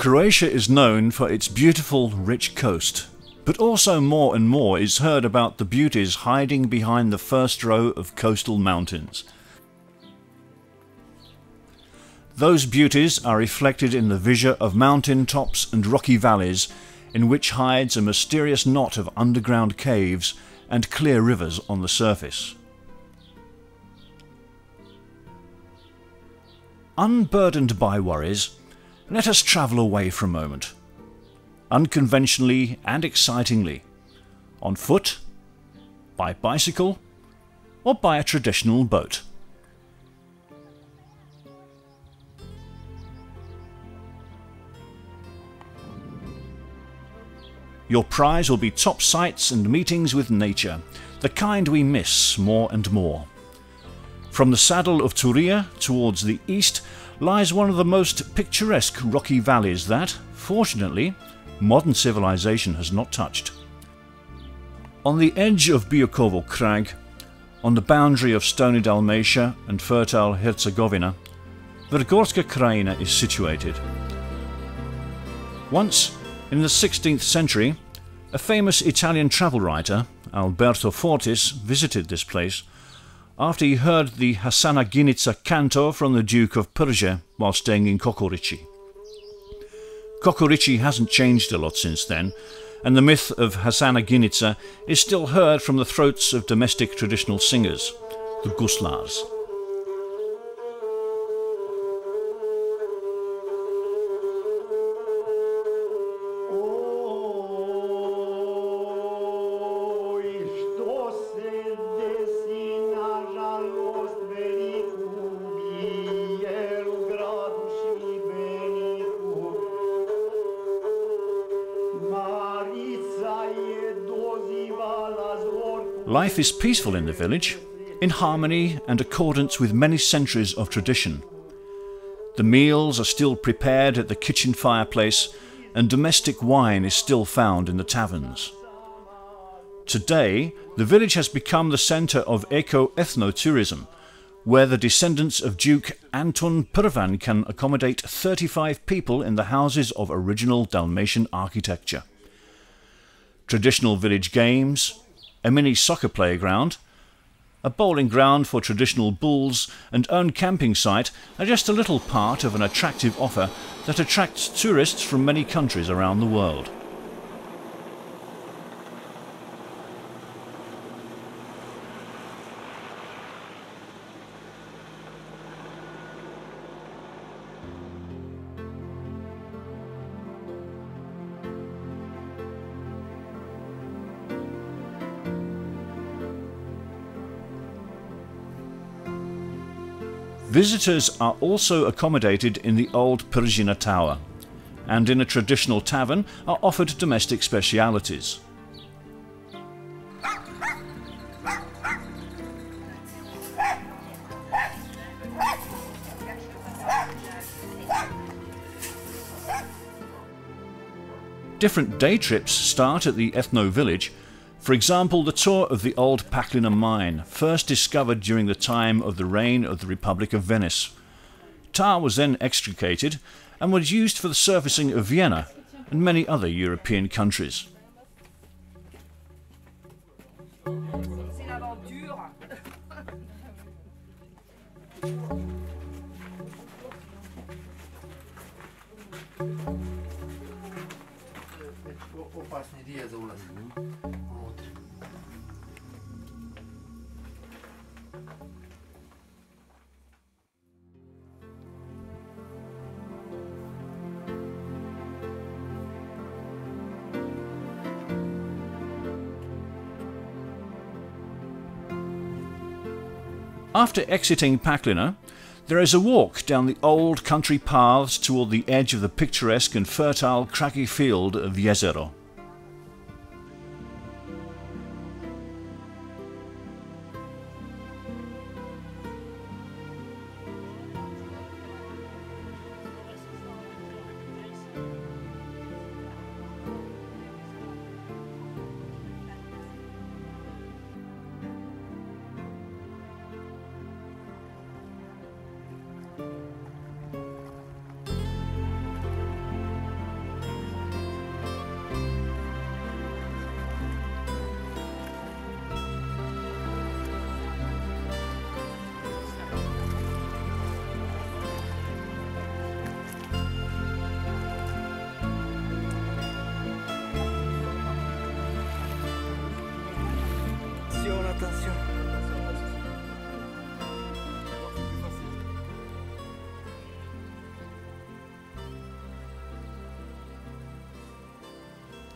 Croatia is known for its beautiful, rich coast, but also more and more is heard about the beauties hiding behind the first row of coastal mountains. Those beauties are reflected in the vision of mountain tops and rocky valleys, in which hides a mysterious knot of underground caves and clear rivers on the surface. Unburdened by worries, let us travel away for a moment, unconventionally and excitingly, on foot, by bicycle, or by a traditional boat. Your prize will be top sights and meetings with nature, the kind we miss more and more. From the saddle of Turia towards the east lies one of the most picturesque rocky valleys that, fortunately, modern civilization has not touched. On the edge of Biokovo Crag, on the boundary of stony Dalmatia and fertile Herzegovina, Vrgorska Krajina is situated. Once, in the 16th century, a famous Italian travel writer, Alberto Fortis, visited this place after he heard the Hasana Ginica canto from the Duke of Persia while staying in Kokorici. Kokorici hasn't changed a lot since then, and the myth of Hasana Ginica is still heard from the throats of domestic traditional singers, the guslars. Life is peaceful in the village, in harmony and accordance with many centuries of tradition. The meals are still prepared at the kitchen fireplace, and domestic wine is still found in the taverns. Today, the village has become the centre of eco-ethno tourism, where the descendants of Duke Anton Prvan can accommodate 35 people in the houses of original Dalmatian architecture. Traditional village games, a mini soccer playground, a bowling ground for traditional bulls and own camping site are just a little part of an attractive offer that attracts tourists from many countries around the world. Visitors are also accommodated in the old Pershina Tower, and in a traditional tavern are offered domestic specialities. Different day trips start at the Ethno village. For example, the tour of the old Paklina mine, first discovered during the time of the reign of the Republic of Venice. Tar was then extricated and was used for the surfacing of Vienna and many other European countries. After exiting Paklina, there is a walk down the old country paths toward the edge of the picturesque and fertile craggy field of Jezero.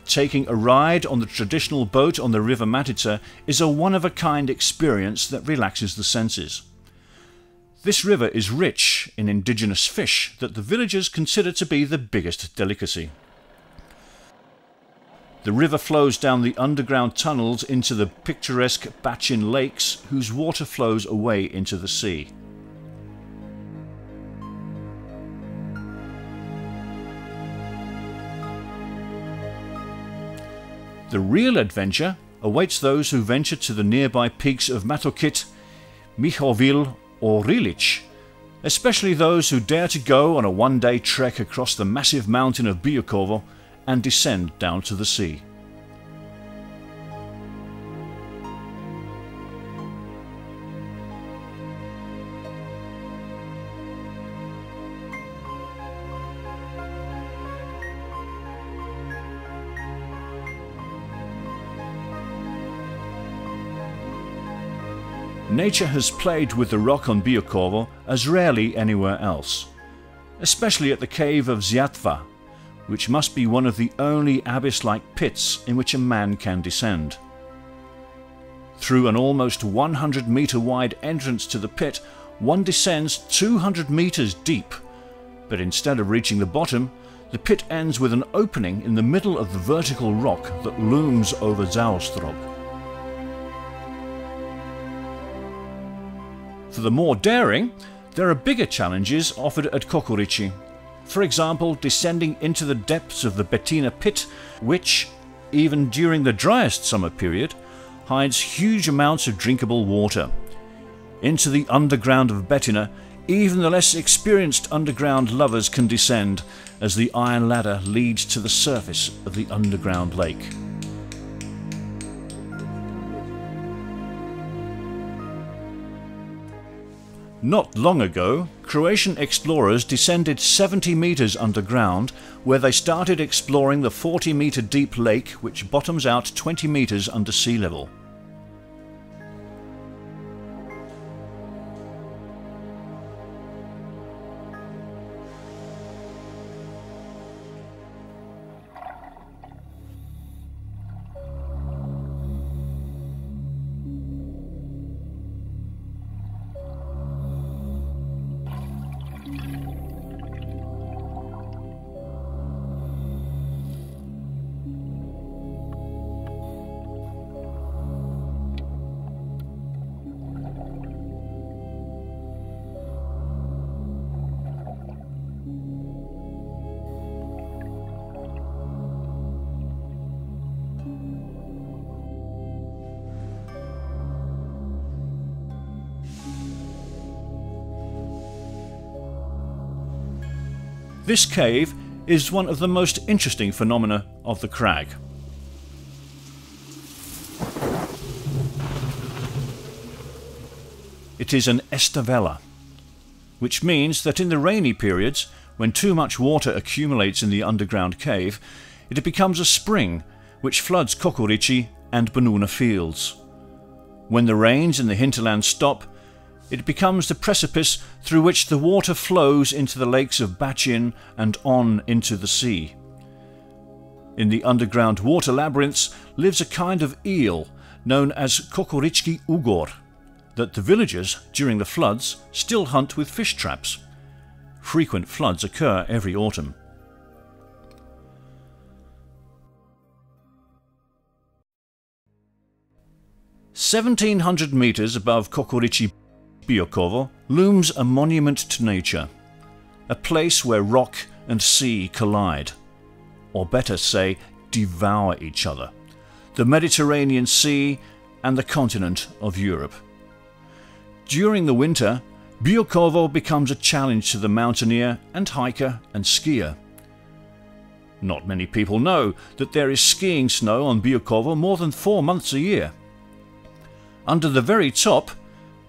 taking a ride on the traditional boat on the River Matica is a one-of-a-kind experience that relaxes the senses. This river is rich in indigenous fish that the villagers consider to be the biggest delicacy. The river flows down the underground tunnels into the picturesque Bacin lakes, whose water flows away into the sea. The real adventure awaits those who venture to the nearby peaks of Matokit, Michovil or Rilic, especially those who dare to go on a one-day trek across the massive mountain of Biokovo and descend down to the sea. Nature has played with the rock on Biokovo as rarely anywhere else, especially at the cave of Ziatva, which must be one of the only abyss-like pits in which a man can descend. Through an almost 100-meter wide entrance to the pit, one descends 200 meters deep, but instead of reaching the bottom, the pit ends with an opening in the middle of the vertical rock that looms over Zaostrog. For the more daring, there are bigger challenges offered at Kokorici. For example, descending into the depths of the Bettina pit, which, even during the driest summer period, hides huge amounts of drinkable water. Into the underground of Bettina, even the less experienced underground lovers can descend, as the iron ladder leads to the surface of the underground lake. Not long ago, Croatian explorers descended 70 meters underground, where they started exploring the 40-meter deep lake which bottoms out 20 meters under sea level. This cave is one of the most interesting phenomena of the crag. It is an estavella, which means that in the rainy periods, when too much water accumulates in the underground cave, it becomes a spring which floods Kokorici and Banuna fields. When the rains in the hinterland stop, it becomes the precipice through which the water flows into the lakes of Bacin and on into the sea. In the underground water labyrinths lives a kind of eel known as Kokorički ugor that the villagers, during the floods, still hunt with fish traps. Frequent floods occur every autumn. "1,700 meters above Kokorici Biokovo looms a monument to nature, a place where rock and sea collide, or better say, devour each other, the Mediterranean Sea and the continent of Europe. During the winter, Biokovo becomes a challenge to the mountaineer and hiker and skier. Not many people know that there is skiing snow on Biokovo more than 4 months a year. Under the very top,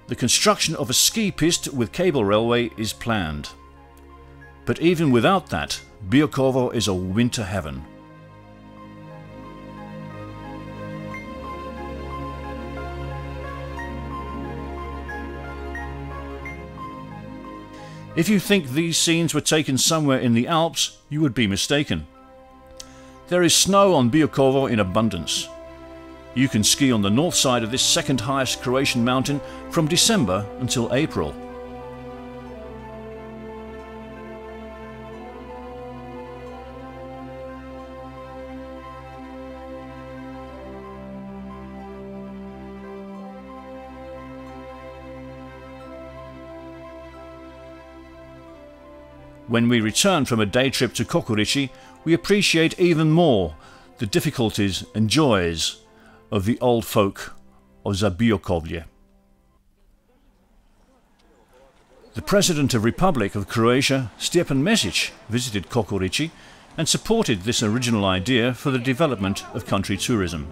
the construction of a ski piste with cable railway is planned. But even without that, Biokovo is a winter heaven. If you think these scenes were taken somewhere in the Alps, you would be mistaken. There is snow on Biokovo in abundance. You can ski on the north side of this second highest Croatian mountain from December until April. When we return from a day trip to Kokorići, we appreciate even more the difficulties and joys of the old folk of Zabiokovlje. The President of Republic of Croatia, Stjepan Mesić, visited Kokorići and supported this original idea for the development of country tourism.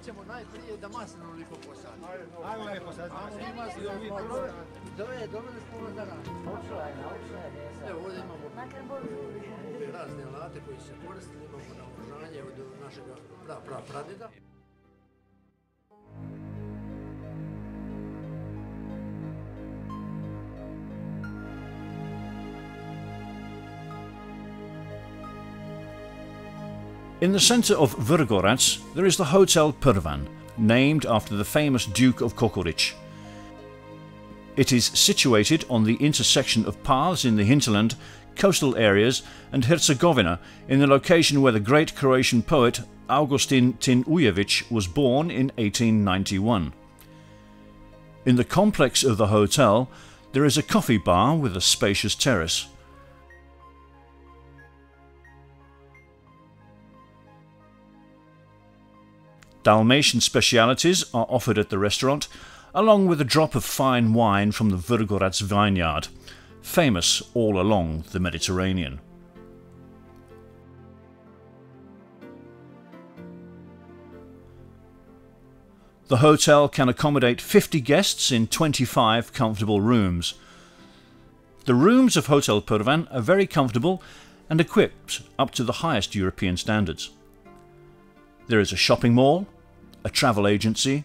Ćemo najprije da maslinu lijepo posadimo. Ajmo me posaditi. Doveli smo ovo danas. Evo ovdje imamo razne alate koji se koristili, imamo naoružanje od našeg pradeda. In the centre of Vrgorac there is the Hotel Prvan, named after the famous Duke of Kokorići. It is situated on the intersection of paths in the hinterland, coastal areas and Herzegovina, in the location where the great Croatian poet Augustin Tin Ujević was born in 1891. In the complex of the hotel there is a coffee bar with a spacious terrace. Dalmatian specialities are offered at the restaurant, along with a drop of fine wine from the Vrgorac vineyard, famous all along the Mediterranean. The hotel can accommodate 50 guests in 25 comfortable rooms. The rooms of Hotel Prvan are very comfortable and equipped up to the highest European standards. There is a shopping mall, a travel agency,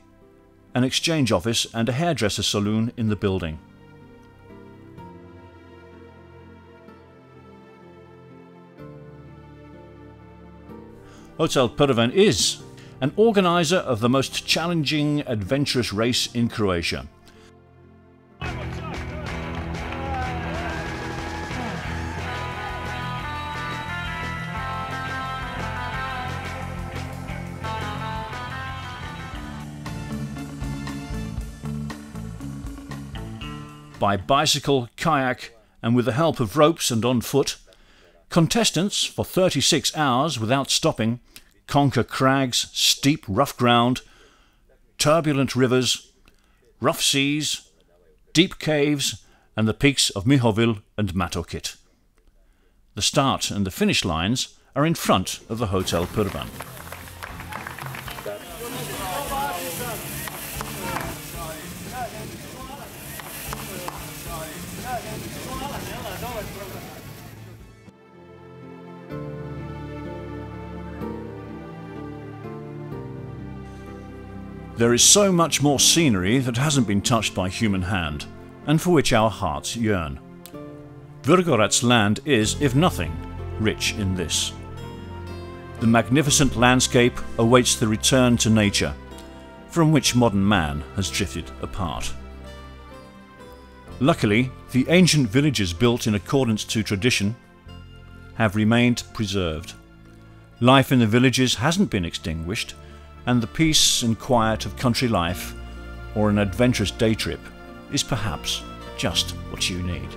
an exchange office and a hairdresser saloon in the building. Hotel Prvan is an organizer of the most challenging, adventurous race in Croatia. By bicycle, kayak and with the help of ropes and on foot, contestants for 36 hours without stopping conquer crags, steep rough ground, turbulent rivers, rough seas, deep caves and the peaks of Mihovil and Matokit. The start and the finish lines are in front of the Hotel Prvan. There is so much more scenery that hasn't been touched by human hand, and for which our hearts yearn. Vrgorac land is, if nothing, rich in this. The magnificent landscape awaits the return to nature, from which modern man has drifted apart. Luckily, the ancient villages built in accordance to tradition have remained preserved. Life in the villages hasn't been extinguished, and the peace and quiet of country life or an adventurous day trip is perhaps just what you need.